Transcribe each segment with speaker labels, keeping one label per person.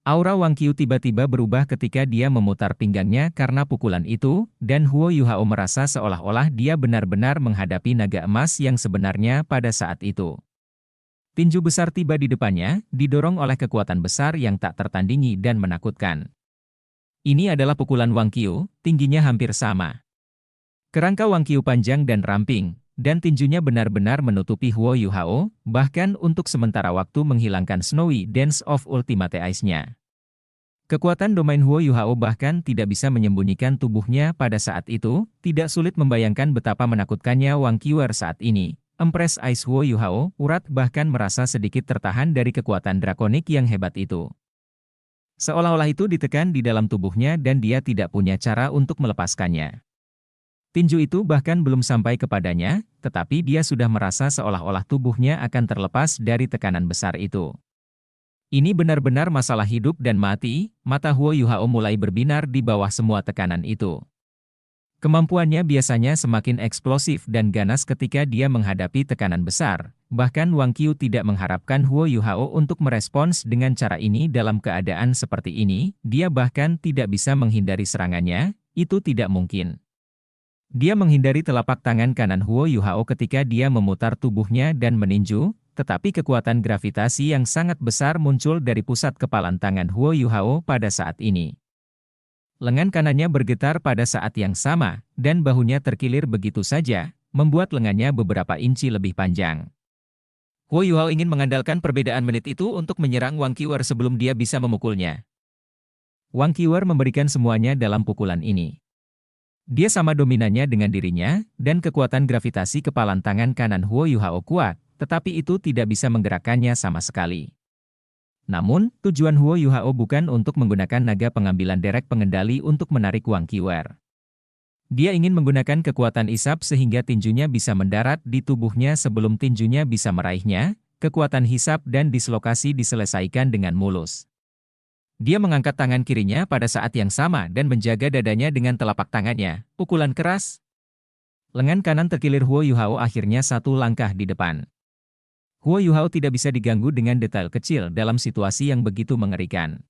Speaker 1: Aura Wang Qiu tiba-tiba berubah ketika dia memutar pinggangnya karena pukulan itu, dan Huo Yuhao merasa seolah-olah dia benar-benar menghadapi naga emas yang sebenarnya pada saat itu. Tinju besar tiba di depannya, didorong oleh kekuatan besar yang tak tertandingi dan menakutkan. Ini adalah pukulan Wang Qiu, tingginya hampir sama. Kerangka Wang Qiu panjang dan ramping, dan tinjunya benar-benar menutupi Huo Yuhao, bahkan untuk sementara waktu menghilangkan Snowy Dance of Ultimate Ice-nya. Kekuatan domain Huo Yuhao bahkan tidak bisa menyembunyikan tubuhnya pada saat itu, tidak sulit membayangkan betapa menakutkannya Wang Qiuer saat ini. Empress Ice Huo Yuhao, urat bahkan merasa sedikit tertahan dari kekuatan drakonik yang hebat itu. Seolah-olah itu ditekan di dalam tubuhnya dan dia tidak punya cara untuk melepaskannya. Tinju itu bahkan belum sampai kepadanya, tetapi dia sudah merasa seolah-olah tubuhnya akan terlepas dari tekanan besar itu. Ini benar-benar masalah hidup dan mati, mata Huo Yuhao mulai berbinar di bawah semua tekanan itu. Kemampuannya biasanya semakin eksplosif dan ganas ketika dia menghadapi tekanan besar, bahkan Wang Qiu tidak mengharapkan Huo Yuhao untuk merespons dengan cara ini dalam keadaan seperti ini, dia bahkan tidak bisa menghindari serangannya, itu tidak mungkin. Dia menghindari telapak tangan kanan Huo Yuhao ketika dia memutar tubuhnya dan meninju, tetapi kekuatan gravitasi yang sangat besar muncul dari pusat kepalan tangan Huo Yuhao pada saat ini. Lengan kanannya bergetar pada saat yang sama, dan bahunya terkilir begitu saja, membuat lengannya beberapa inci lebih panjang. Huo Yuhao ingin mengandalkan perbedaan menit itu untuk menyerang Wang Qiuer sebelum dia bisa memukulnya. Wang Qiuer memberikan semuanya dalam pukulan ini. Dia sama dominannya dengan dirinya, dan kekuatan gravitasi kepalan tangan kanan Huo Yuhao kuat, tetapi itu tidak bisa menggerakkannya sama sekali. Namun, tujuan Huo Yuhao bukan untuk menggunakan naga pengambilan derek pengendali untuk menarik Wang Qiuer. Dia ingin menggunakan kekuatan isap sehingga tinjunya bisa mendarat di tubuhnya sebelum tinjunya bisa meraihnya, kekuatan hisap dan dislokasi diselesaikan dengan mulus. Dia mengangkat tangan kirinya pada saat yang sama dan menjaga dadanya dengan telapak tangannya, pukulan keras. Lengan kanan terkilir Huo Yuhao akhirnya satu langkah di depan. Huo Yuhao tidak bisa diganggu dengan detail kecil dalam situasi yang begitu mengerikan.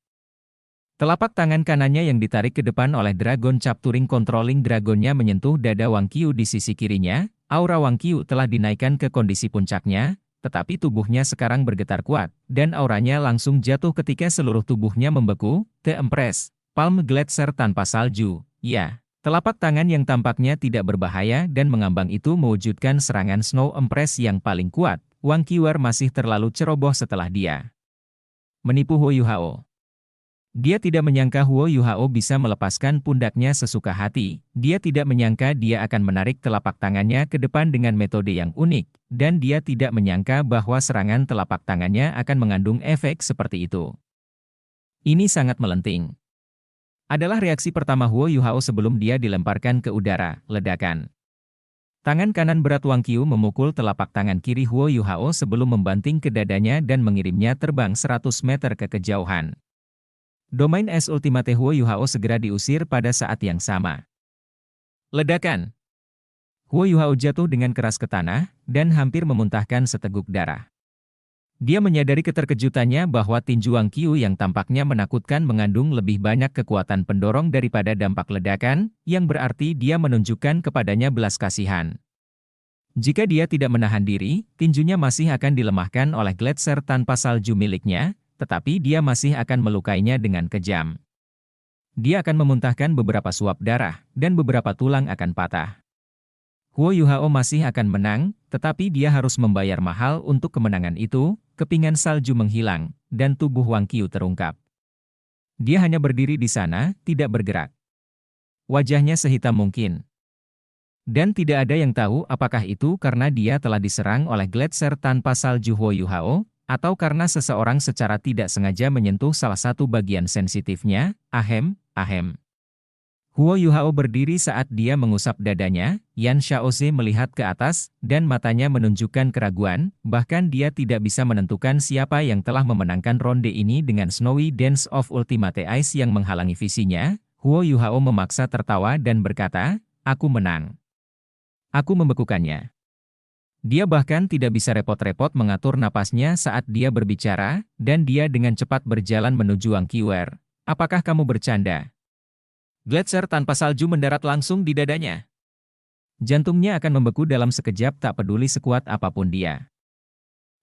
Speaker 1: Telapak tangan kanannya yang ditarik ke depan oleh Dragon Capturing Controlling Dragonnya menyentuh dada Wang Qiu di sisi kirinya, aura Wang Qiu telah dinaikkan ke kondisi puncaknya, tetapi tubuhnya sekarang bergetar kuat, dan auranya langsung jatuh ketika seluruh tubuhnya membeku. The Empress, Palm Gletser tanpa salju, ya. Telapak tangan yang tampaknya tidak berbahaya dan mengambang itu mewujudkan serangan Snow Empress yang paling kuat. Wang Qiuer masih terlalu ceroboh setelah dia menipu Huo Yuhao. Dia tidak menyangka Huo Yuhao bisa melepaskan pundaknya sesuka hati, dia tidak menyangka dia akan menarik telapak tangannya ke depan dengan metode yang unik, dan dia tidak menyangka bahwa serangan telapak tangannya akan mengandung efek seperti itu. Ini sangat melenting. Adalah reaksi pertama Huo Yuhao sebelum dia dilemparkan ke udara, ledakan. Tangan kanan berat Wang Qiu memukul telapak tangan kiri Huo Yuhao sebelum membanting ke dadanya dan mengirimnya terbang 100 meter ke kejauhan. Domain es Ultimate Huo Yuhao segera diusir pada saat yang sama. Ledakan. Huo Yuhao jatuh dengan keras ke tanah, dan hampir memuntahkan seteguk darah. Dia menyadari keterkejutannya bahwa tinju Wang Qiu yang tampaknya menakutkan mengandung lebih banyak kekuatan pendorong daripada dampak ledakan, yang berarti dia menunjukkan kepadanya belas kasihan. Jika dia tidak menahan diri, tinjunya masih akan dilemahkan oleh Gletser tanpa salju miliknya, tetapi dia masih akan melukainya dengan kejam. Dia akan memuntahkan beberapa suap darah, dan beberapa tulang akan patah. Huo Yuhao masih akan menang, tetapi dia harus membayar mahal untuk kemenangan itu. Kepingan salju menghilang, dan tubuh Wang Qiu terungkap. Dia hanya berdiri di sana, tidak bergerak. Wajahnya sehitam mungkin. Dan tidak ada yang tahu apakah itu karena dia telah diserang oleh Gletser tanpa salju Huo Yuhao, atau karena seseorang secara tidak sengaja menyentuh salah satu bagian sensitifnya. Ahem. Huo Yuhao berdiri saat dia mengusap dadanya. Yan Xiaoze melihat ke atas, dan matanya menunjukkan keraguan, bahkan dia tidak bisa menentukan siapa yang telah memenangkan ronde ini dengan Snowy Dance of Ultimate Ice yang menghalangi visinya. Huo Yuhao memaksa tertawa dan berkata, "Aku menang. Aku membekukannya." Dia bahkan tidak bisa repot-repot mengatur napasnya saat dia berbicara, dan dia dengan cepat berjalan menuju Wang Qiwer. Apakah kamu bercanda? Gletser tanpa salju mendarat langsung di dadanya. Jantungnya akan membeku dalam sekejap tak peduli sekuat apapun dia.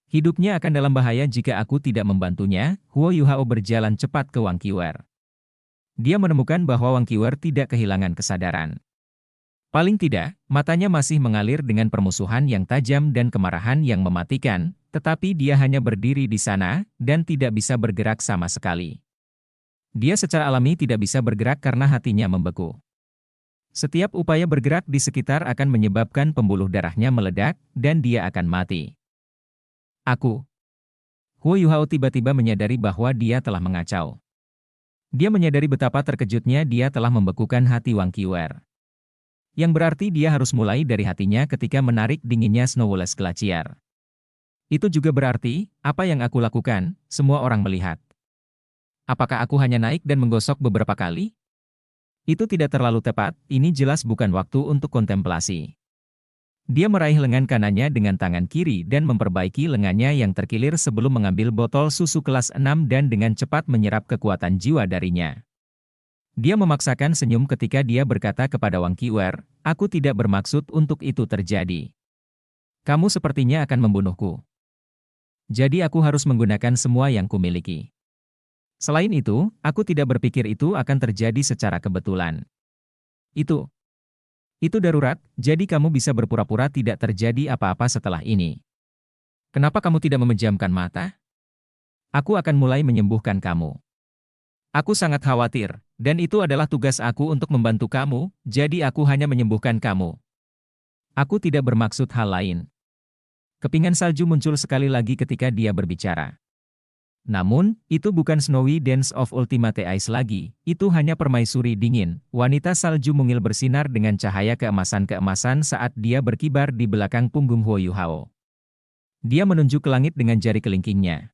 Speaker 1: Hidupnya akan dalam bahaya jika aku tidak membantunya. Huo Yuhao berjalan cepat ke Wang Qiwer. Dia menemukan bahwa Wang Qiwer tidak kehilangan kesadaran. Paling tidak, matanya masih mengalir dengan permusuhan yang tajam dan kemarahan yang mematikan, tetapi dia hanya berdiri di sana, dan tidak bisa bergerak sama sekali. Dia secara alami tidak bisa bergerak karena hatinya membeku. Setiap upaya bergerak di sekitar akan menyebabkan pembuluh darahnya meledak, dan dia akan mati. Huo Yuhao tiba-tiba menyadari bahwa dia telah mengacau. Dia menyadari betapa terkejutnya dia telah membekukan hati Wang Qiwer. Yang berarti dia harus mulai dari hatinya ketika menarik dinginnya Snowless Glacier. Itu juga berarti, apa yang aku lakukan, semua orang melihat. Apakah aku hanya naik dan menggosok beberapa kali? Itu tidak terlalu tepat, ini jelas bukan waktu untuk kontemplasi. Dia meraih lengan kanannya dengan tangan kiri dan memperbaiki lengannya yang terkilir sebelum mengambil botol susu kelas 6 dan dengan cepat menyerap kekuatan jiwa darinya. Dia memaksakan senyum ketika dia berkata kepada Wang Qiwer, aku tidak bermaksud untuk itu terjadi. Kamu sepertinya akan membunuhku. Jadi aku harus menggunakan semua yang kumiliki. Selain itu, aku tidak berpikir itu akan terjadi secara kebetulan. Itu darurat, jadi kamu bisa berpura-pura tidak terjadi apa-apa setelah ini. Kenapa kamu tidak memejamkan mata? Aku akan mulai menyembuhkan kamu. Aku sangat khawatir, dan itu adalah tugas aku untuk membantu kamu, jadi aku hanya menyembuhkan kamu. Aku tidak bermaksud hal lain. Kepingan salju muncul sekali lagi ketika dia berbicara. Namun, itu bukan Snowy Dance of Ultimate Ice lagi, itu hanya permaisuri dingin. Wanita salju mungil bersinar dengan cahaya keemasan-keemasan saat dia berkibar di belakang punggung Huo Yuhao. Dia menunjuk ke langit dengan jari kelingkingnya.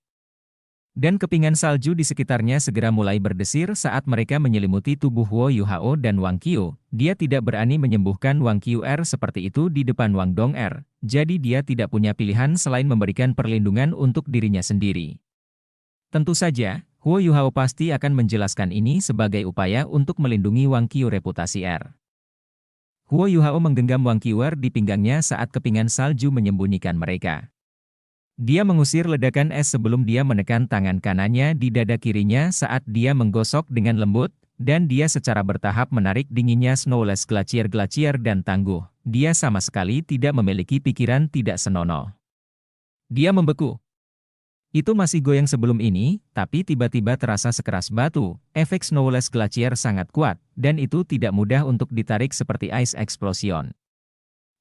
Speaker 1: Dan kepingan salju di sekitarnya segera mulai berdesir saat mereka menyelimuti tubuh Huo Yuhao dan Wang Qiu. Dia tidak berani menyembuhkan Wang Qiuer seperti itu di depan Wang Dong'er, jadi dia tidak punya pilihan selain memberikan perlindungan untuk dirinya sendiri. Tentu saja, Huo Yuhao pasti akan menjelaskan ini sebagai upaya untuk melindungi Wang Qiu reputasi R. Huo Yuhao menggenggam Wang Qiuer di pinggangnya saat kepingan salju menyembunyikan mereka. Dia mengusir ledakan es sebelum dia menekan tangan kanannya di dada kirinya saat dia menggosok dengan lembut, dan dia secara bertahap menarik dinginnya Snowless Glacier dan tangguh. Dia sama sekali tidak memiliki pikiran tidak senonoh. Dia membeku. Itu masih goyang sebelum ini, tapi tiba-tiba terasa sekeras batu. Efek Snowless Glacier sangat kuat, dan itu tidak mudah untuk ditarik seperti Ice Explosion.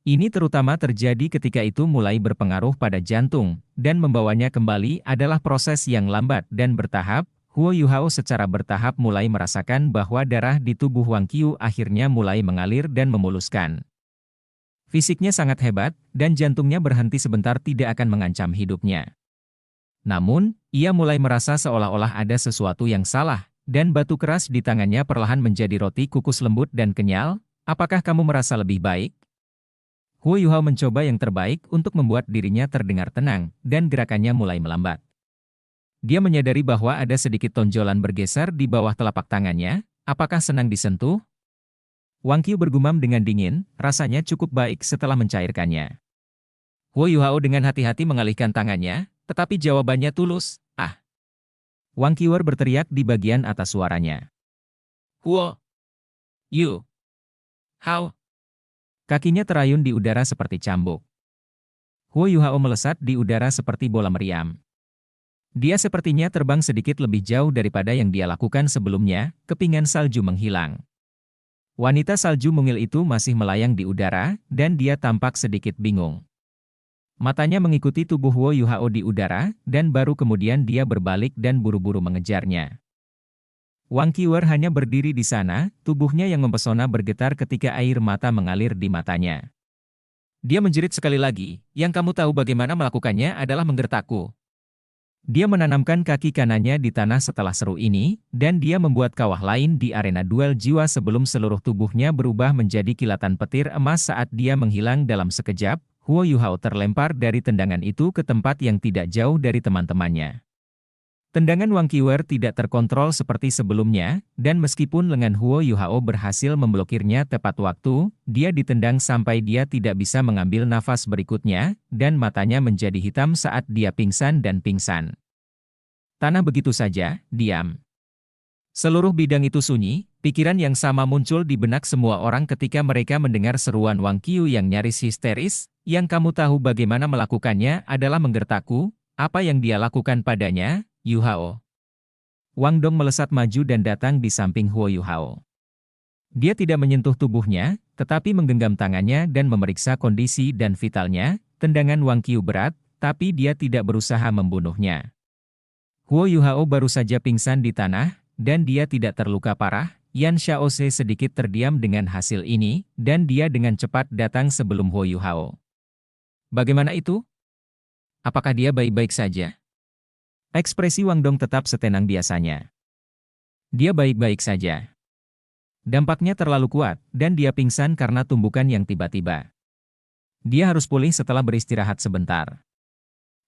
Speaker 1: Ini terutama terjadi ketika itu mulai berpengaruh pada jantung, dan membawanya kembali adalah proses yang lambat dan bertahap. Huo Yuhao secara bertahap mulai merasakan bahwa darah di tubuh Wang Qiu akhirnya mulai mengalir dan memuluskan. Fisiknya sangat hebat, dan jantungnya berhenti sebentar tidak akan mengancam hidupnya. Namun, ia mulai merasa seolah-olah ada sesuatu yang salah, dan batu keras di tangannya perlahan menjadi roti kukus lembut dan kenyal. Apakah kamu merasa lebih baik? Huo Yuhao mencoba yang terbaik untuk membuat dirinya terdengar tenang, dan gerakannya mulai melambat. Dia menyadari bahwa ada sedikit tonjolan bergeser di bawah telapak tangannya. Apakah senang disentuh? Wang Qiu bergumam dengan dingin, rasanya cukup baik setelah mencairkannya. Huo Yuhao dengan hati-hati mengalihkan tangannya, tetapi jawabannya tulus, ah. Wang Qiuer berteriak di bagian atas suaranya. Huo Yuhao. Kakinya terayun di udara seperti cambuk. Huo Yuhao melesat di udara seperti bola meriam. Dia sepertinya terbang sedikit lebih jauh daripada yang dia lakukan sebelumnya. Kepingan salju menghilang. Wanita salju mungil itu masih melayang di udara, dan dia tampak sedikit bingung. Matanya mengikuti tubuh Huo Yuhao di udara, dan baru kemudian dia berbalik dan buru-buru mengejarnya. Wang Qiuer hanya berdiri di sana, tubuhnya yang mempesona bergetar ketika air mata mengalir di matanya. Dia menjerit sekali lagi, yang kamu tahu bagaimana melakukannya adalah menggertakku. Dia menanamkan kaki kanannya di tanah setelah seru ini, dan dia membuat kawah lain di arena duel jiwa sebelum seluruh tubuhnya berubah menjadi kilatan petir emas saat dia menghilang dalam sekejap. Huo Yuhao terlempar dari tendangan itu ke tempat yang tidak jauh dari teman-temannya. Tendangan Wang Qiwer tidak terkontrol seperti sebelumnya, dan meskipun lengan Huo Yuhao berhasil memblokirnya tepat waktu, dia ditendang sampai dia tidak bisa mengambil nafas berikutnya, dan matanya menjadi hitam saat dia pingsan dan pingsan. Tanah begitu saja, diam. Seluruh bidang itu sunyi, pikiran yang sama muncul di benak semua orang ketika mereka mendengar seruan Wang Qiu yang nyaris histeris, yang kamu tahu bagaimana melakukannya adalah menggertakku, apa yang dia lakukan padanya, Yuhao. Wang Dong melesat maju dan datang di samping Huo Yuhao. Dia tidak menyentuh tubuhnya, tetapi menggenggam tangannya dan memeriksa kondisi dan vitalnya. Tendangan Wang Qiu berat, tapi dia tidak berusaha membunuhnya. Huo Yuhao baru saja pingsan di tanah, dan dia tidak terluka parah. Yan Xiaoze sedikit terdiam dengan hasil ini, dan dia dengan cepat datang sebelum Huo Yuhao. Bagaimana itu? Apakah dia baik-baik saja? Ekspresi Wang Dong tetap setenang biasanya. Dia baik-baik saja. Dampaknya terlalu kuat, dan dia pingsan karena tumbukan yang tiba-tiba. Dia harus pulih setelah beristirahat sebentar.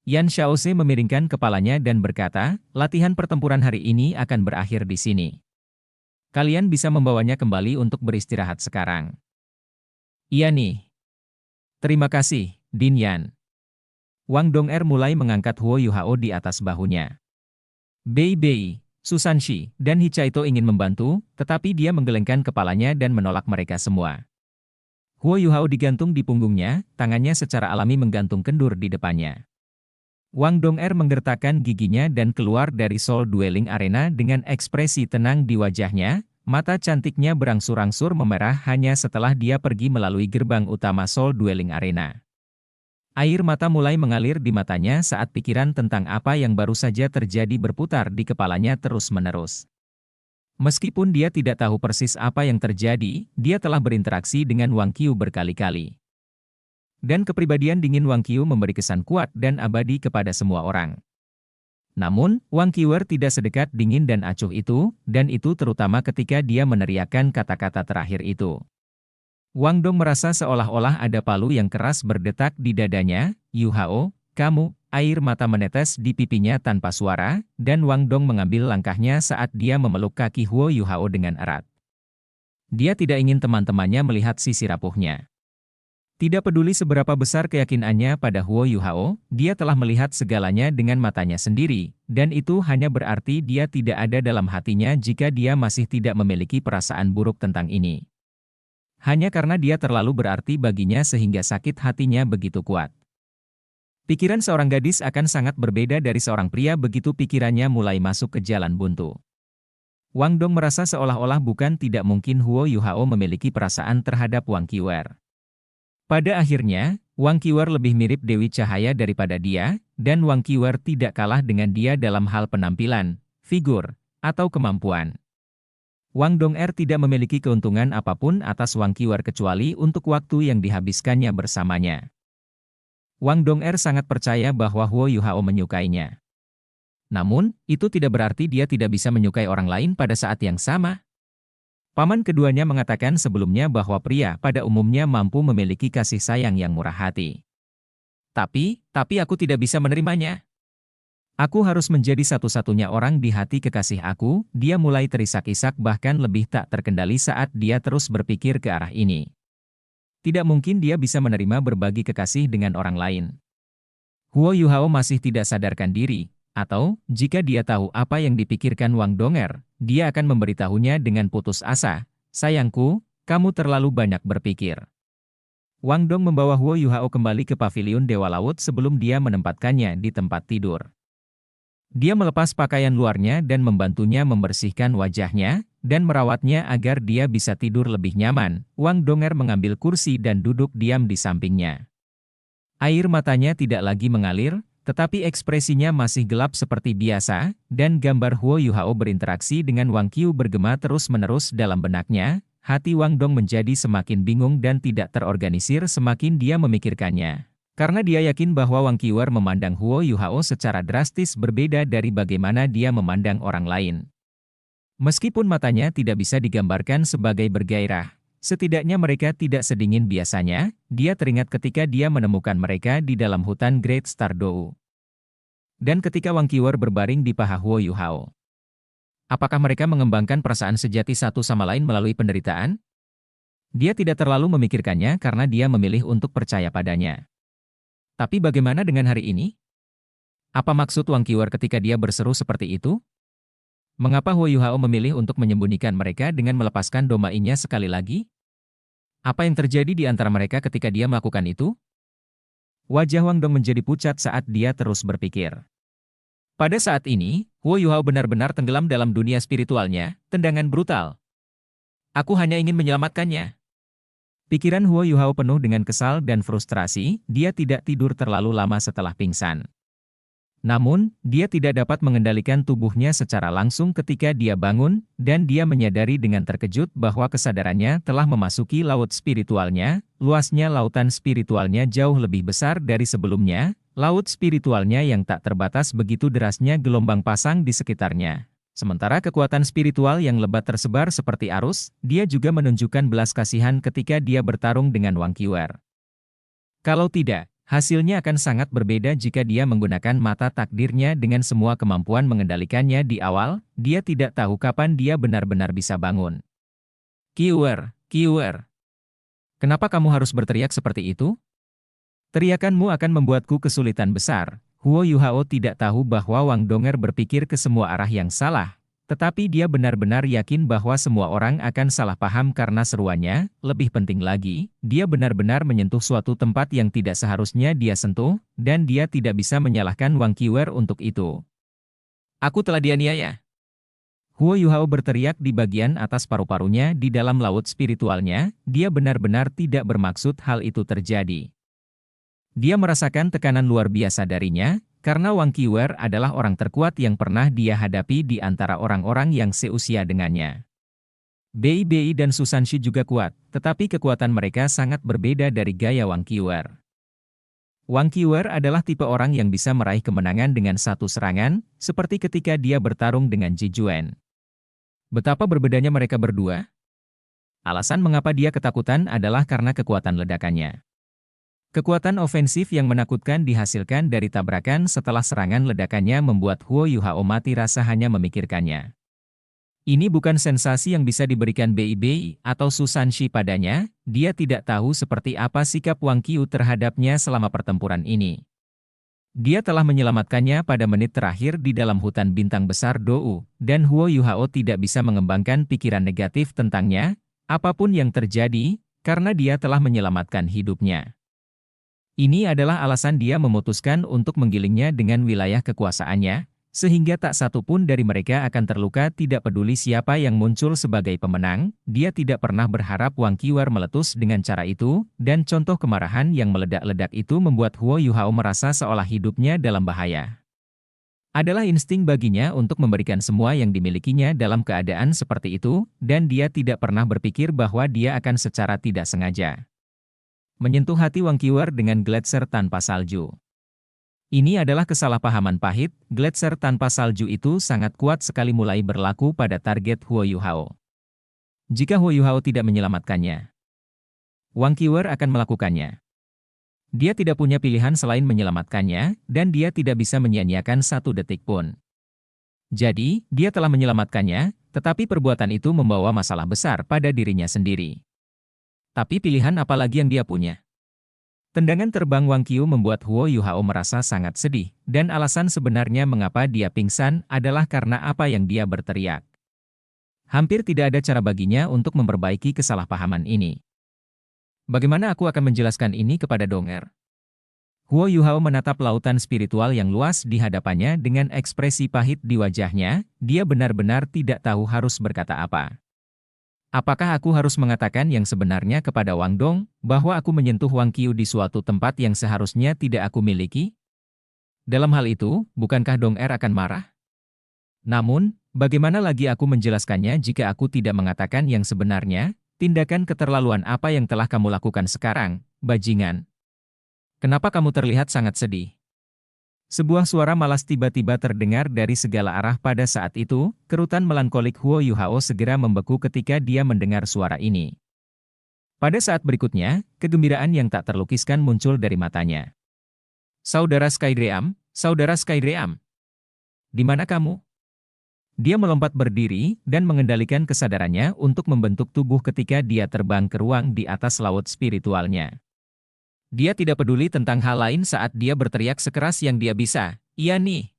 Speaker 1: Yan Xiaoze memiringkan kepalanya dan berkata, latihan pertempuran hari ini akan berakhir di sini. Kalian bisa membawanya kembali untuk beristirahat sekarang. Iya nih. Terima kasih, Din Yan. Wang Dong'er mulai mengangkat Huo Yuhao di atas bahunya. Bei Bei, Susan Shi, dan Hichaito ingin membantu, tetapi dia menggelengkan kepalanya dan menolak mereka semua. Huo Yuhao digantung di punggungnya, tangannya secara alami menggantung kendur di depannya. Wang Dong'er menggertakkan giginya dan keluar dari Soul Dueling Arena dengan ekspresi tenang di wajahnya, mata cantiknya berangsur-angsur memerah hanya setelah dia pergi melalui gerbang utama Soul Dueling Arena. Air mata mulai mengalir di matanya saat pikiran tentang apa yang baru saja terjadi berputar di kepalanya terus-menerus. Meskipun dia tidak tahu persis apa yang terjadi, dia telah berinteraksi dengan Wang Qiu berkali-kali. Dan kepribadian dingin Wang Qiu memberi kesan kuat dan abadi kepada semua orang. Namun, Wang Qiwer tidak sedekat dingin dan acuh itu, dan itu terutama ketika dia meneriakkan kata-kata terakhir itu. Wang Dong merasa seolah-olah ada palu yang keras berdetak di dadanya. Yuhao, kamu, air mata menetes di pipinya tanpa suara, dan Wang Dong mengambil langkahnya saat dia memeluk kaki Huo Yuhao dengan erat. Dia tidak ingin teman-temannya melihat sisi rapuhnya. Tidak peduli seberapa besar keyakinannya pada Huo Yuhao, dia telah melihat segalanya dengan matanya sendiri, dan itu hanya berarti dia tidak ada dalam hatinya jika dia masih tidak memiliki perasaan buruk tentang ini. Hanya karena dia terlalu berarti baginya sehingga sakit hatinya begitu kuat. Pikiran seorang gadis akan sangat berbeda dari seorang pria begitu pikirannya mulai masuk ke jalan buntu. Wang Dong merasa seolah-olah bukan tidak mungkin Huo Yuhao memiliki perasaan terhadap Wang Qiwer. Pada akhirnya, Wang Qiwer lebih mirip Dewi Cahaya daripada dia, dan Wang Qiwer tidak kalah dengan dia dalam hal penampilan, figur, atau kemampuan. Wang Dong'er tidak memiliki keuntungan apapun atas Wang Qiwer kecuali untuk waktu yang dihabiskannya bersamanya. Wang Dong'er sangat percaya bahwa Huo Yuhao menyukainya. Namun, itu tidak berarti dia tidak bisa menyukai orang lain pada saat yang sama. Paman keduanya mengatakan sebelumnya bahwa pria pada umumnya mampu memiliki kasih sayang yang murah hati. Tapi aku tidak bisa menerimanya. Aku harus menjadi satu-satunya orang di hati kekasih aku. Dia mulai terisak-isak bahkan lebih tak terkendali saat dia terus berpikir ke arah ini. Tidak mungkin dia bisa menerima berbagi kekasih dengan orang lain. Huo Yuhao masih tidak sadarkan diri, atau, jika dia tahu apa yang dipikirkan Wang Dong'er, dia akan memberitahunya dengan putus asa, sayangku, kamu terlalu banyak berpikir. Wang Dong membawa Huo Yuhao kembali ke paviliun Dewa Laut sebelum dia menempatkannya di tempat tidur. Dia melepas pakaian luarnya dan membantunya membersihkan wajahnya, dan merawatnya agar dia bisa tidur lebih nyaman. Wang Dong'er mengambil kursi dan duduk diam di sampingnya. Air matanya tidak lagi mengalir, tetapi ekspresinya masih gelap seperti biasa, dan gambar Huo Yuhao berinteraksi dengan Wang Qiu bergema terus-menerus dalam benaknya. Hati Wang Dong menjadi semakin bingung dan tidak terorganisir semakin dia memikirkannya. Karena dia yakin bahwa Wang Qiwer memandang Huo Yuhao secara drastis berbeda dari bagaimana dia memandang orang lain. Meskipun matanya tidak bisa digambarkan sebagai bergairah, Setidaknya mereka tidak sedingin biasanya, dia teringat ketika dia menemukan mereka di dalam hutan Great Star Dou. Dan ketika Wang Qiwer berbaring di paha Huo Yuhao. Apakah mereka mengembangkan perasaan sejati satu sama lain melalui penderitaan? Dia tidak terlalu memikirkannya karena dia memilih untuk percaya padanya. Tapi bagaimana dengan hari ini? Apa maksud Wang Qiwer ketika dia berseru seperti itu? Mengapa Huo Yuhao memilih untuk menyembunyikan mereka dengan melepaskan domainya sekali lagi? Apa yang terjadi di antara mereka ketika dia melakukan itu? Wajah Wang Dong menjadi pucat saat dia terus berpikir. Pada saat ini, Huo Yuhao benar-benar tenggelam dalam dunia spiritualnya, tendangan brutal. Aku hanya ingin menyelamatkannya. Pikiran Huo Yuhao penuh dengan kesal dan frustrasi, dia tidak tidur terlalu lama setelah pingsan. Namun, dia tidak dapat mengendalikan tubuhnya secara langsung ketika dia bangun, dan dia menyadari dengan terkejut bahwa kesadarannya telah memasuki laut spiritualnya, luasnya lautan spiritualnya jauh lebih besar dari sebelumnya, laut spiritualnya yang tak terbatas begitu derasnya gelombang pasang di sekitarnya. Sementara kekuatan spiritual yang lebat tersebar seperti arus, dia juga menunjukkan belas kasihan ketika dia bertarung dengan Wang Qiwer. Kalau tidak, hasilnya akan sangat berbeda jika dia menggunakan mata takdirnya dengan semua kemampuan mengendalikannya di awal, dia tidak tahu kapan dia benar-benar bisa bangun. Qiwer, Qiwer. Kenapa kamu harus berteriak seperti itu? Teriakanmu akan membuatku kesulitan besar. Huo Yuhao tidak tahu bahwa Wang Donger berpikir ke semua arah yang salah, tetapi dia benar-benar yakin bahwa semua orang akan salah paham karena seruannya. Lebih penting lagi, dia benar-benar menyentuh suatu tempat yang tidak seharusnya dia sentuh, dan dia tidak bisa menyalahkan Wang Qiwer untuk itu. Aku telah dianiaya. Huo Yuhao berteriak di bagian atas paru-parunya di dalam laut spiritualnya, dia benar-benar tidak bermaksud hal itu terjadi. Dia merasakan tekanan luar biasa darinya, karena Wang Qiwer adalah orang terkuat yang pernah dia hadapi di antara orang-orang yang seusia dengannya. Bei dan Susanshi juga kuat, tetapi kekuatan mereka sangat berbeda dari gaya Wang Qiwer. Wang Qiwer adalah tipe orang yang bisa meraih kemenangan dengan satu serangan, seperti ketika dia bertarung dengan Ji Juan. Betapa berbedanya mereka berdua? Alasan mengapa dia ketakutan adalah karena kekuatan ledakannya. Kekuatan ofensif yang menakutkan dihasilkan dari tabrakan setelah serangan ledakannya membuat Huo Yuhao mati rasa hanya memikirkannya. Ini bukan sensasi yang bisa diberikan Bei atau Susanshi padanya, dia tidak tahu seperti apa sikap Wang Qiu terhadapnya selama pertempuran ini. Dia telah menyelamatkannya pada menit terakhir di dalam hutan bintang besar Dou, dan Huo Yuhao tidak bisa mengembangkan pikiran negatif tentangnya, apapun yang terjadi, karena dia telah menyelamatkan hidupnya. Ini adalah alasan dia memutuskan untuk menggilingnya dengan wilayah kekuasaannya, sehingga tak satu pun dari mereka akan terluka. Tidak peduli siapa yang muncul sebagai pemenang, dia tidak pernah berharap Wang Qiwer meletus dengan cara itu, dan contoh kemarahan yang meledak-ledak itu membuat Huo Yuhao merasa seolah hidupnya dalam bahaya. Adalah insting baginya untuk memberikan semua yang dimilikinya dalam keadaan seperti itu, dan dia tidak pernah berpikir bahwa dia akan secara tidak sengaja menyentuh hati Wang Qiwer dengan gletser tanpa salju. Ini adalah kesalahpahaman pahit, gletser tanpa salju itu sangat kuat sekali mulai berlaku pada target Huo Yuhao. Jika Huo Yuhao tidak menyelamatkannya, Wang Qiwer akan melakukannya. Dia tidak punya pilihan selain menyelamatkannya, dan dia tidak bisa menyia-nyiakan satu detik pun. Jadi, dia telah menyelamatkannya, tetapi perbuatan itu membawa masalah besar pada dirinya sendiri. Tapi pilihan apa lagi yang dia punya? Tendangan terbang Wang Qiu membuat Huo Yuhao merasa sangat sedih, dan alasan sebenarnya mengapa dia pingsan adalah karena apa yang dia berteriak. Hampir tidak ada cara baginya untuk memperbaiki kesalahpahaman ini. Bagaimana aku akan menjelaskan ini kepada Donger? Huo Yuhao menatap lautan spiritual yang luas di hadapannya dengan ekspresi pahit di wajahnya, dia benar-benar tidak tahu harus berkata apa. Apakah aku harus mengatakan yang sebenarnya kepada Wang Dong, bahwa aku menyentuh Wang Qiu di suatu tempat yang seharusnya tidak aku miliki? Dalam hal itu, bukankah Dong akan marah? Namun, bagaimana lagi aku menjelaskannya jika aku tidak mengatakan yang sebenarnya? Tindakan keterlaluan apa yang telah kamu lakukan sekarang, bajingan? Kenapa kamu terlihat sangat sedih? Sebuah suara malas tiba-tiba terdengar dari segala arah pada saat itu. Kerutan melankolik Huo Yuhao segera membeku ketika dia mendengar suara ini. Pada saat berikutnya, kegembiraan yang tak terlukiskan muncul dari matanya. Saudara Skydream, Saudara Skydream, di mana kamu? Dia melompat berdiri dan mengendalikan kesadarannya untuk membentuk tubuh ketika dia terbang ke ruang di atas laut spiritualnya. Dia tidak peduli tentang hal lain saat dia berteriak sekeras yang dia bisa, "Iya nih."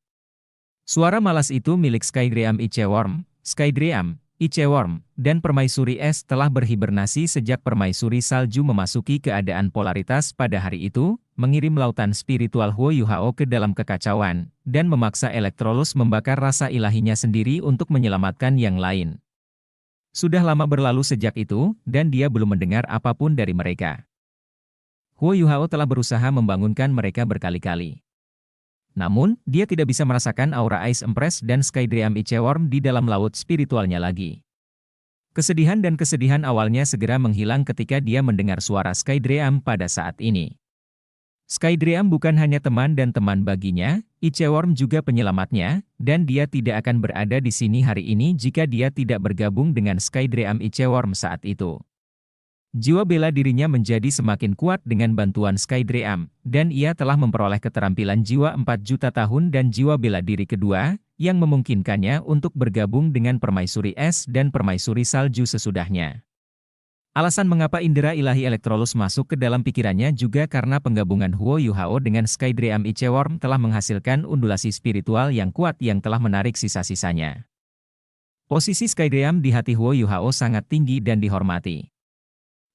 Speaker 1: Suara malas itu milik Skydream Iceworm, Skydream, Iceworm, dan Permaisuri Es telah berhibernasi sejak Permaisuri Salju memasuki keadaan polaritas pada hari itu, mengirim lautan spiritual Huo Yuhao ke dalam kekacauan, dan memaksa Electrolus membakar rasa ilahinya sendiri untuk menyelamatkan yang lain. Sudah lama berlalu sejak itu, dan dia belum mendengar apapun dari mereka. Huo Yuhao telah berusaha membangunkan mereka berkali-kali. Namun, dia tidak bisa merasakan aura Ice Empress dan Skydream Iceworm di dalam laut spiritualnya lagi. Kesedihan dan kesedihan awalnya segera menghilang ketika dia mendengar suara Skydream pada saat ini. Skydream bukan hanya teman dan teman baginya, Iceworm juga penyelamatnya, dan dia tidak akan berada di sini hari ini jika dia tidak bergabung dengan Skydream Iceworm saat itu. Jiwa bela dirinya menjadi semakin kuat dengan bantuan Skydream, dan ia telah memperoleh keterampilan jiwa 4 juta tahun dan jiwa bela diri kedua, yang memungkinkannya untuk bergabung dengan Permaisuri Es dan Permaisuri Salju sesudahnya. Alasan mengapa indera ilahi Electrolus masuk ke dalam pikirannya juga karena penggabungan Huo Yuhao dengan Skydream Iceworm telah menghasilkan undulasi spiritual yang kuat yang telah menarik sisa-sisanya. Posisi Skydream di hati Huo Yuhao sangat tinggi dan dihormati.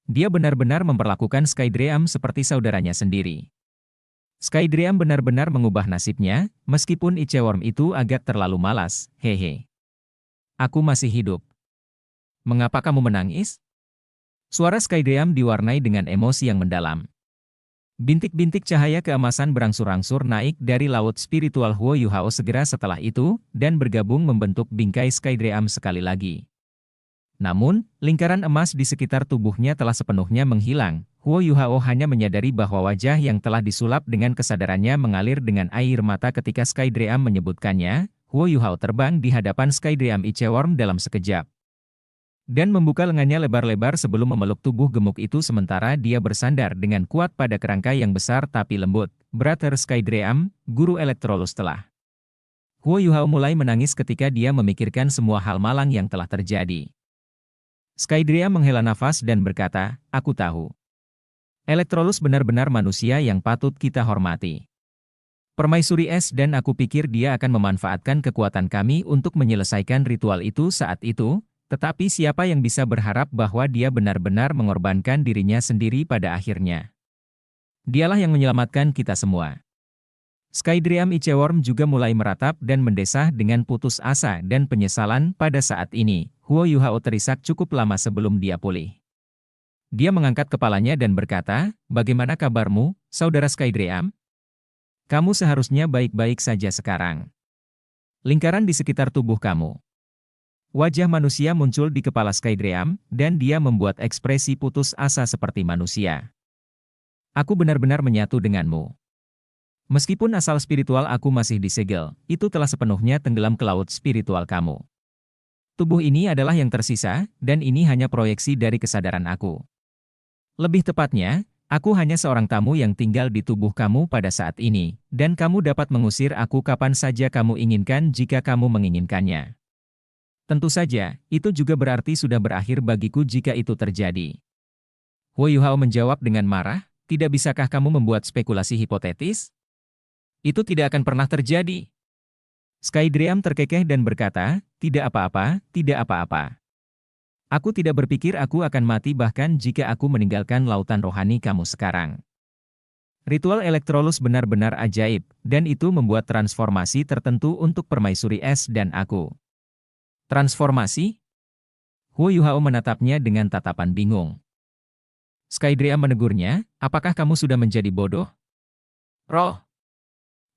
Speaker 1: Dia benar-benar memperlakukan Skydream seperti saudaranya sendiri. Skydream benar-benar mengubah nasibnya, meskipun Iceworm itu agak terlalu malas, hehe. Aku masih hidup. Mengapa kamu menangis? Suara Skydream diwarnai dengan emosi yang mendalam. Bintik-bintik cahaya keemasan berangsur-angsur naik dari laut spiritual Huo Yuhao segera setelah itu, dan bergabung membentuk bingkai Skydream sekali lagi. Namun, lingkaran emas di sekitar tubuhnya telah sepenuhnya menghilang. Huo Yuhao hanya menyadari bahwa wajah yang telah disulap dengan kesadarannya mengalir dengan air mata ketika Skydream menyebutkannya. Huo Yuhao terbang di hadapan Skydream Iceworm dalam sekejap. Dan membuka lengannya lebar-lebar sebelum memeluk tubuh gemuk itu sementara dia bersandar dengan kuat pada kerangka yang besar tapi lembut. Brother Skydream, Guru Electrolus telah. Huo Yuhao mulai menangis ketika dia memikirkan semua hal malang yang telah terjadi. Skydream menghela nafas dan berkata, "Aku tahu. Electrolus benar-benar manusia yang patut kita hormati. Permaisuri Es dan aku pikir dia akan memanfaatkan kekuatan kami untuk menyelesaikan ritual itu saat itu, tetapi siapa yang bisa berharap bahwa dia benar-benar mengorbankan dirinya sendiri pada akhirnya. Dialah yang menyelamatkan kita semua." Skydream Iceworm juga mulai meratap dan mendesah dengan putus asa dan penyesalan pada saat ini. Huo Yuhao terisak cukup lama sebelum dia pulih. Dia mengangkat kepalanya dan berkata, "Bagaimana kabarmu, Saudara Skydream? Kamu seharusnya baik-baik saja sekarang." Lingkaran di sekitar tubuh kamu. Wajah manusia muncul di kepala Skydream, dan dia membuat ekspresi putus asa seperti manusia. "Aku benar-benar menyatu denganmu. Meskipun asal spiritual aku masih disegel, itu telah sepenuhnya tenggelam ke laut spiritual kamu. Tubuh ini adalah yang tersisa, dan ini hanya proyeksi dari kesadaran aku. Lebih tepatnya, aku hanya seorang tamu yang tinggal di tubuh kamu pada saat ini, dan kamu dapat mengusir aku kapan saja kamu inginkan jika kamu menginginkannya. Tentu saja, itu juga berarti sudah berakhir bagiku jika itu terjadi." Huo Yuhao menjawab dengan marah, "Tidak bisakah kamu membuat spekulasi hipotetis? Itu tidak akan pernah terjadi." Skydream terkekeh dan berkata, "Tidak apa-apa, tidak apa-apa. Aku tidak berpikir aku akan mati bahkan jika aku meninggalkan lautan rohani kamu sekarang." Ritual Electrolus benar-benar ajaib, dan itu membuat transformasi tertentu untuk Permaisuri Es dan aku. Transformasi? Huo Yuhao menatapnya dengan tatapan bingung. Skydream menegurnya, "Apakah kamu sudah menjadi bodoh? Roh.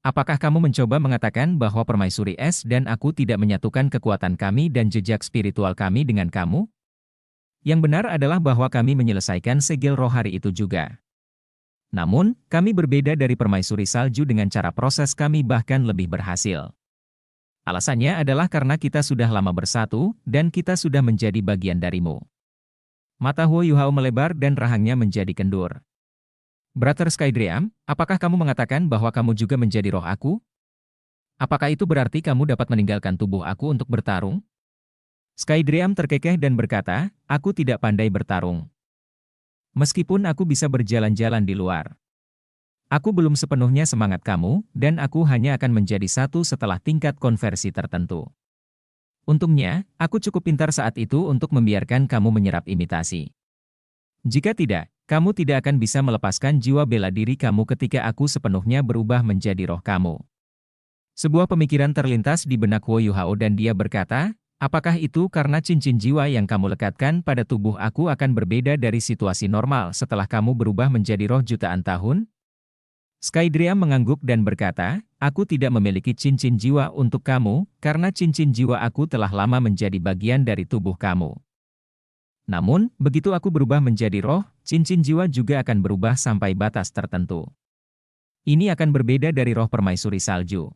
Speaker 1: Apakah kamu mencoba mengatakan bahwa Permaisuri Es dan aku tidak menyatukan kekuatan kami dan jejak spiritual kami dengan kamu? Yang benar adalah bahwa kami menyelesaikan segel roh hari itu juga. Namun, kami berbeda dari Permaisuri Salju dengan cara proses kami bahkan lebih berhasil. Alasannya adalah karena kita sudah lama bersatu, dan kita sudah menjadi bagian darimu. Mata Huo Yuhao melebar dan rahangnya menjadi kendur. Brother Skydream, apakah kamu mengatakan bahwa kamu juga menjadi roh aku? Apakah itu berarti kamu dapat meninggalkan tubuh aku untuk bertarung? Skydream terkekeh dan berkata, aku tidak pandai bertarung. Meskipun aku bisa berjalan-jalan di luar. Aku belum sepenuhnya semangat kamu, dan aku hanya akan menjadi satu setelah tingkat konversi tertentu. Untungnya, aku cukup pintar saat itu untuk membiarkan kamu menyerap imitasi. Jika tidak, kamu tidak akan bisa melepaskan jiwa bela diri kamu ketika aku sepenuhnya berubah menjadi roh kamu. Sebuah pemikiran terlintas di benak Huo Yuhao dan dia berkata, apakah itu karena cincin jiwa yang kamu lekatkan pada tubuh aku akan berbeda dari situasi normal setelah kamu berubah menjadi roh jutaan tahun? Skydream mengangguk dan berkata, aku tidak memiliki cincin jiwa untuk kamu, karena cincin jiwa aku telah lama menjadi bagian dari tubuh kamu. Namun, begitu aku berubah menjadi roh, cincin jiwa juga akan berubah sampai batas tertentu. Ini akan berbeda dari roh permaisuri salju.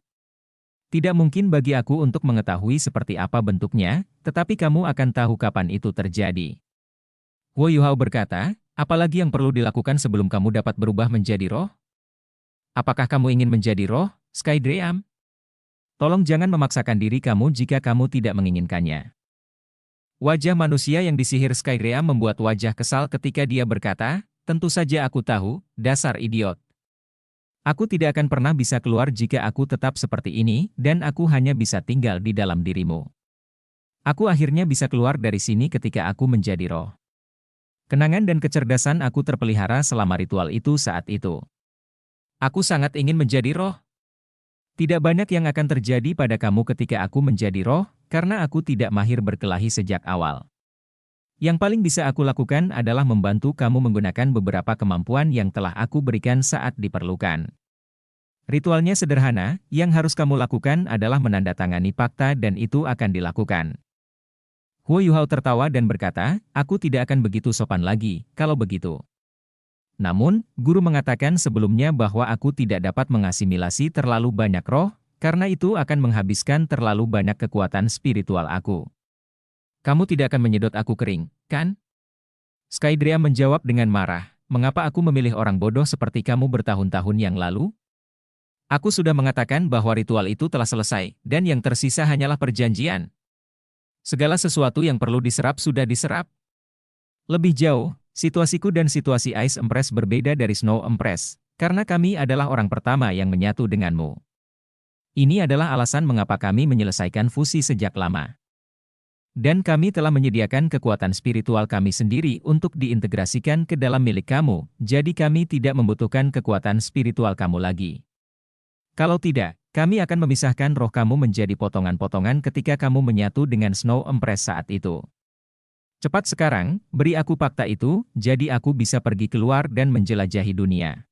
Speaker 1: Tidak mungkin bagi aku untuk mengetahui seperti apa bentuknya, tetapi kamu akan tahu kapan itu terjadi. Huo Yuhao berkata, apalagi yang perlu dilakukan sebelum kamu dapat berubah menjadi roh? Apakah kamu ingin menjadi roh, Skydream? Tolong jangan memaksakan diri kamu jika kamu tidak menginginkannya. Wajah manusia yang disihir Skydream membuat wajah kesal ketika dia berkata, tentu saja aku tahu, dasar idiot. Aku tidak akan pernah bisa keluar jika aku tetap seperti ini, dan aku hanya bisa tinggal di dalam dirimu. Aku akhirnya bisa keluar dari sini ketika aku menjadi roh. Kenangan dan kecerdasan aku terpelihara selama ritual itu saat itu. Aku sangat ingin menjadi roh. Tidak banyak yang akan terjadi pada kamu ketika aku menjadi roh, karena aku tidak mahir berkelahi sejak awal. Yang paling bisa aku lakukan adalah membantu kamu menggunakan beberapa kemampuan yang telah aku berikan saat diperlukan. Ritualnya sederhana, yang harus kamu lakukan adalah menandatangani fakta dan itu akan dilakukan. Huo Yuhao tertawa dan berkata, aku tidak akan begitu sopan lagi, kalau begitu. Namun, guru mengatakan sebelumnya bahwa aku tidak dapat mengasimilasi terlalu banyak roh, karena itu akan menghabiskan terlalu banyak kekuatan spiritual aku. Kamu tidak akan menyedot aku kering, kan? Skydream menjawab dengan marah, mengapa aku memilih orang bodoh seperti kamu bertahun-tahun yang lalu? Aku sudah mengatakan bahwa ritual itu telah selesai, dan yang tersisa hanyalah perjanjian. Segala sesuatu yang perlu diserap sudah diserap. Lebih jauh, situasiku dan situasi Ice Empress berbeda dari Snow Empress, karena kami adalah orang pertama yang menyatu denganmu. Ini adalah alasan mengapa kami menyelesaikan fusi sejak lama. Dan kami telah menyediakan kekuatan spiritual kami sendiri untuk diintegrasikan ke dalam milik kamu, jadi kami tidak membutuhkan kekuatan spiritual kamu lagi. Kalau tidak, kami akan memisahkan roh kamu menjadi potongan-potongan ketika kamu menyatu dengan Snow Empress saat itu. Cepat sekarang, beri aku fakta itu, jadi aku bisa pergi keluar dan menjelajahi dunia.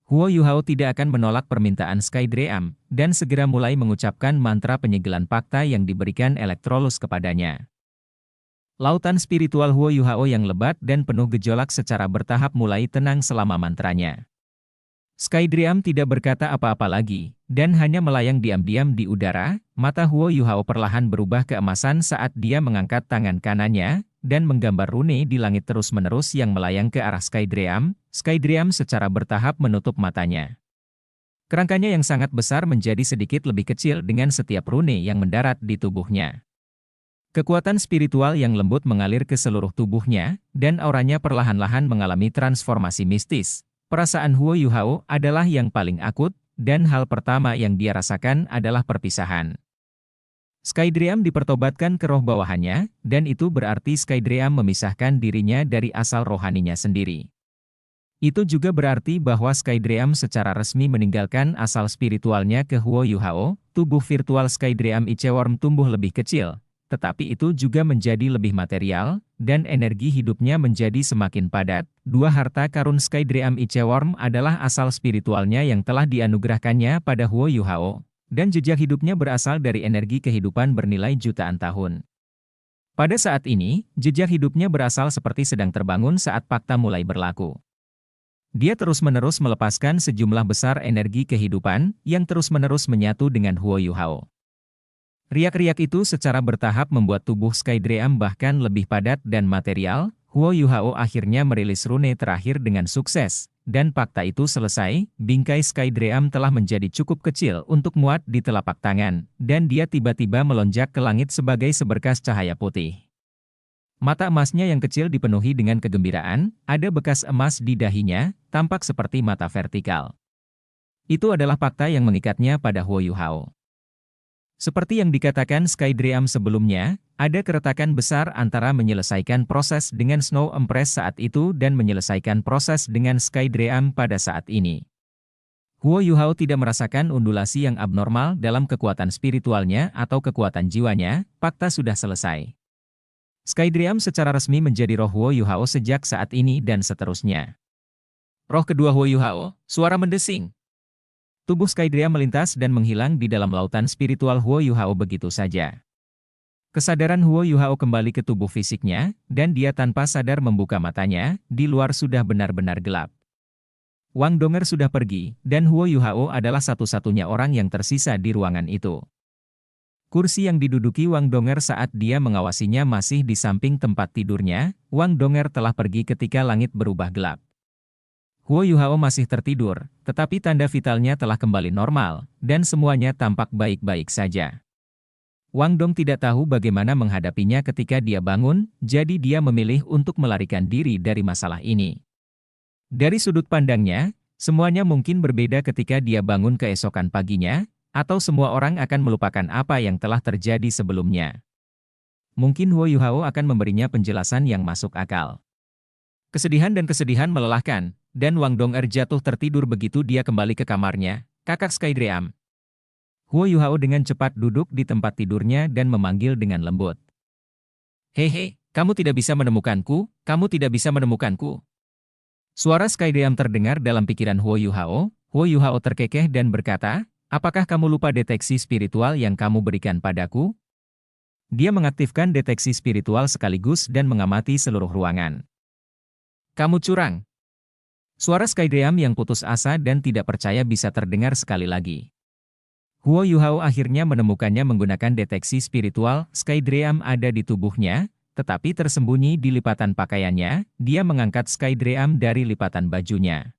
Speaker 1: Huo Yuhao tidak akan menolak permintaan Skydream, dan segera mulai mengucapkan mantra penyegelan fakta yang diberikan Electrolus kepadanya. Lautan spiritual Huo Yuhao yang lebat dan penuh gejolak secara bertahap mulai tenang selama mantranya. Skydream tidak berkata apa-apa lagi, dan hanya melayang diam-diam di udara. Mata Huo Yuhao perlahan berubah keemasan saat dia mengangkat tangan kanannya, dan menggambar rune di langit terus-menerus yang melayang ke arah Skydream. Skydream secara bertahap menutup matanya. Kerangkanya yang sangat besar menjadi sedikit lebih kecil dengan setiap rune yang mendarat di tubuhnya. Kekuatan spiritual yang lembut mengalir ke seluruh tubuhnya, dan auranya perlahan-lahan mengalami transformasi mistis. Perasaan Huo Yuhao adalah yang paling akut, dan hal pertama yang dia rasakan adalah perpisahan. Skydream dipertobatkan ke roh bawahannya, dan itu berarti Skydream memisahkan dirinya dari asal rohaninya sendiri. Itu juga berarti bahwa Skydream secara resmi meninggalkan asal spiritualnya ke Huo Yuhao. Tubuh virtual Skydream Iceworm tumbuh lebih kecil, tetapi itu juga menjadi lebih material, dan energi hidupnya menjadi semakin padat. Dua harta karun Skydream Iceworm adalah asal spiritualnya yang telah dianugerahkannya pada Huo Yuhao, dan jejak hidupnya berasal dari energi kehidupan bernilai jutaan tahun. Pada saat ini, jejak hidupnya berasal seperti sedang terbangun saat fakta mulai berlaku. Dia terus-menerus melepaskan sejumlah besar energi kehidupan, yang terus-menerus menyatu dengan Huo Yuhao. Riak-riak itu secara bertahap membuat tubuh Skydream bahkan lebih padat dan material. Huo Yuhao akhirnya merilis rune terakhir dengan sukses, dan fakta itu selesai, bingkai Skydream telah menjadi cukup kecil untuk muat di telapak tangan, dan dia tiba-tiba melonjak ke langit sebagai seberkas cahaya putih. Mata emasnya yang kecil dipenuhi dengan kegembiraan, ada bekas emas di dahinya, tampak seperti mata vertikal. Itu adalah fakta yang mengikatnya pada Huo Yuhao. Seperti yang dikatakan Skydream sebelumnya, ada keretakan besar antara menyelesaikan proses dengan Snow Empress saat itu dan menyelesaikan proses dengan Skydream pada saat ini. Huo Yuhao tidak merasakan undulasi yang abnormal dalam kekuatan spiritualnya atau kekuatan jiwanya, fakta sudah selesai. Skydream secara resmi menjadi roh Huo Yuhao sejak saat ini dan seterusnya. Roh kedua Huo Yuhao, suara mendesing. Tubuh Skydream melintas dan menghilang di dalam lautan spiritual Huo Yuhao begitu saja. Kesadaran Huo Yuhao kembali ke tubuh fisiknya, dan dia tanpa sadar membuka matanya, di luar sudah benar-benar gelap. Wang Donger sudah pergi, dan Huo Yuhao adalah satu-satunya orang yang tersisa di ruangan itu. Kursi yang diduduki Wang Donger saat dia mengawasinya masih di samping tempat tidurnya. Wang Donger telah pergi ketika langit berubah gelap. Huo Yuhao masih tertidur, tetapi tanda vitalnya telah kembali normal, dan semuanya tampak baik-baik saja. Wang Dong tidak tahu bagaimana menghadapinya ketika dia bangun, jadi dia memilih untuk melarikan diri dari masalah ini. Dari sudut pandangnya, semuanya mungkin berbeda ketika dia bangun keesokan paginya, atau semua orang akan melupakan apa yang telah terjadi sebelumnya. Mungkin Huo Yuhao akan memberinya penjelasan yang masuk akal. Kesedihan dan kesedihan melelahkan, dan Wang Donger jatuh tertidur begitu dia kembali ke kamarnya. Kakak Skydream. Huo Yuhao dengan cepat duduk di tempat tidurnya dan memanggil dengan lembut. Hehe, kamu tidak bisa menemukanku, kamu tidak bisa menemukanku. Suara Skydream terdengar dalam pikiran Huo Yuhao. Huo Yuhao terkekeh dan berkata, apakah kamu lupa deteksi spiritual yang kamu berikan padaku? Dia mengaktifkan deteksi spiritual sekaligus dan mengamati seluruh ruangan. Kamu curang. Suara Skydream yang putus asa dan tidak percaya bisa terdengar sekali lagi. Huo Yuhao akhirnya menemukannya menggunakan deteksi spiritual. Skydream ada di tubuhnya, tetapi tersembunyi di lipatan pakaiannya. Dia mengangkat Skydream dari lipatan bajunya.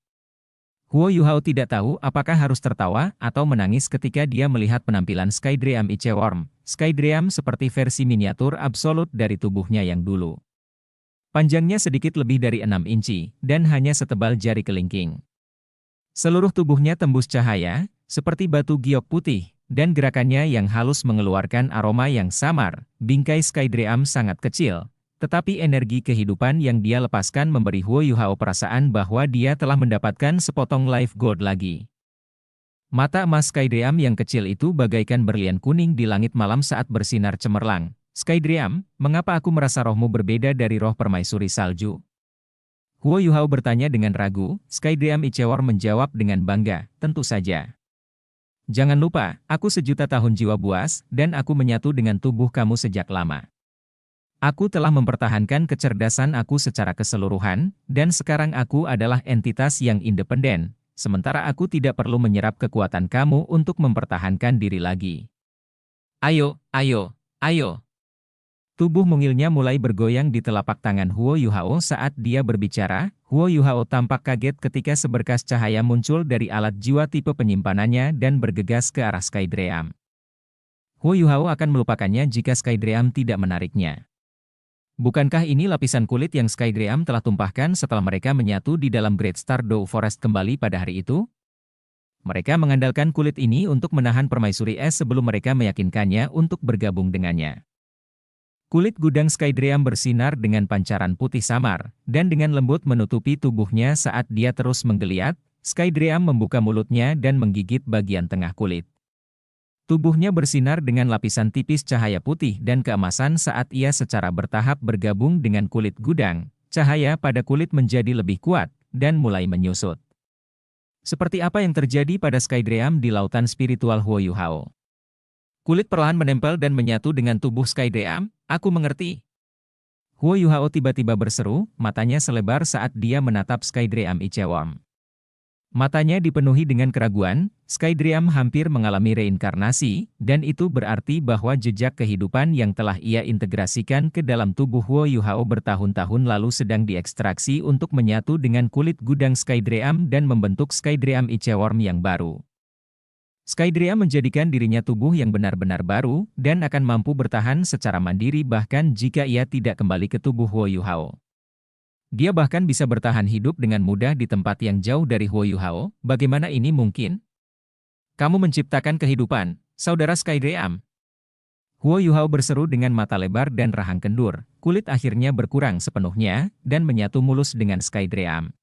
Speaker 1: Huo Yuhao tidak tahu apakah harus tertawa atau menangis ketika dia melihat penampilan Skydream Icheworm. Skydream seperti versi miniatur absolut dari tubuhnya yang dulu. Panjangnya sedikit lebih dari 6 inci, dan hanya setebal jari kelingking. Seluruh tubuhnya tembus cahaya, seperti batu giok putih, dan gerakannya yang halus mengeluarkan aroma yang samar. Bingkai Skydream sangat kecil, tetapi energi kehidupan yang dia lepaskan memberi Huo Yuhao perasaan bahwa dia telah mendapatkan sepotong life gold lagi. Mata emas Skydream yang kecil itu bagaikan berlian kuning di langit malam saat bersinar cemerlang. Skydream, mengapa aku merasa rohmu berbeda dari roh permaisuri salju? Huo Yuhao bertanya dengan ragu. Skydream Icheworm menjawab dengan bangga, tentu saja. Jangan lupa, aku sejuta tahun jiwa buas, dan aku menyatu dengan tubuh kamu sejak lama. Aku telah mempertahankan kecerdasan aku secara keseluruhan, dan sekarang aku adalah entitas yang independen, sementara aku tidak perlu menyerap kekuatan kamu untuk mempertahankan diri lagi. Ayo, ayo, ayo. Tubuh mungilnya mulai bergoyang di telapak tangan Huo Yuhao saat dia berbicara. Huo Yuhao tampak kaget ketika seberkas cahaya muncul dari alat jiwa tipe penyimpanannya dan bergegas ke arah Skydream. Huo Yuhao akan melupakannya jika Skydream tidak menariknya. Bukankah ini lapisan kulit yang Skydream telah tumpahkan setelah mereka menyatu di dalam Great Stardew Forest kembali pada hari itu? Mereka mengandalkan kulit ini untuk menahan permaisuri es sebelum mereka meyakinkannya untuk bergabung dengannya. Kulit gudang Skydream bersinar dengan pancaran putih samar, dan dengan lembut menutupi tubuhnya saat dia terus menggeliat. Skydream membuka mulutnya dan menggigit bagian tengah kulit. Tubuhnya bersinar dengan lapisan tipis cahaya putih dan keemasan saat ia secara bertahap bergabung dengan kulit gudang. Cahaya pada kulit menjadi lebih kuat, dan mulai menyusut. Seperti apa yang terjadi pada Skydream di lautan spiritual Huo Yuhao. Kulit perlahan menempel dan menyatu dengan tubuh Skydream. Aku mengerti. Huo Yuhao tiba-tiba berseru, matanya selebar saat dia menatap Skydream Icheworm. Matanya dipenuhi dengan keraguan, Skydream hampir mengalami reinkarnasi, dan itu berarti bahwa jejak kehidupan yang telah ia integrasikan ke dalam tubuh Huo Yuhao bertahun-tahun lalu sedang diekstraksi untuk menyatu dengan kulit gudang Skydream dan membentuk Skydream Iceworm yang baru. Skydream menjadikan dirinya tubuh yang benar-benar baru, dan akan mampu bertahan secara mandiri bahkan jika ia tidak kembali ke tubuh Huo Yuhao. Dia bahkan bisa bertahan hidup dengan mudah di tempat yang jauh dari Huo Yuhao. Bagaimana ini mungkin? Kamu menciptakan kehidupan, saudara Skydream. Huo Yuhao berseru dengan mata lebar dan rahang kendur. Kulit akhirnya berkurang sepenuhnya, dan menyatu mulus dengan Skydream.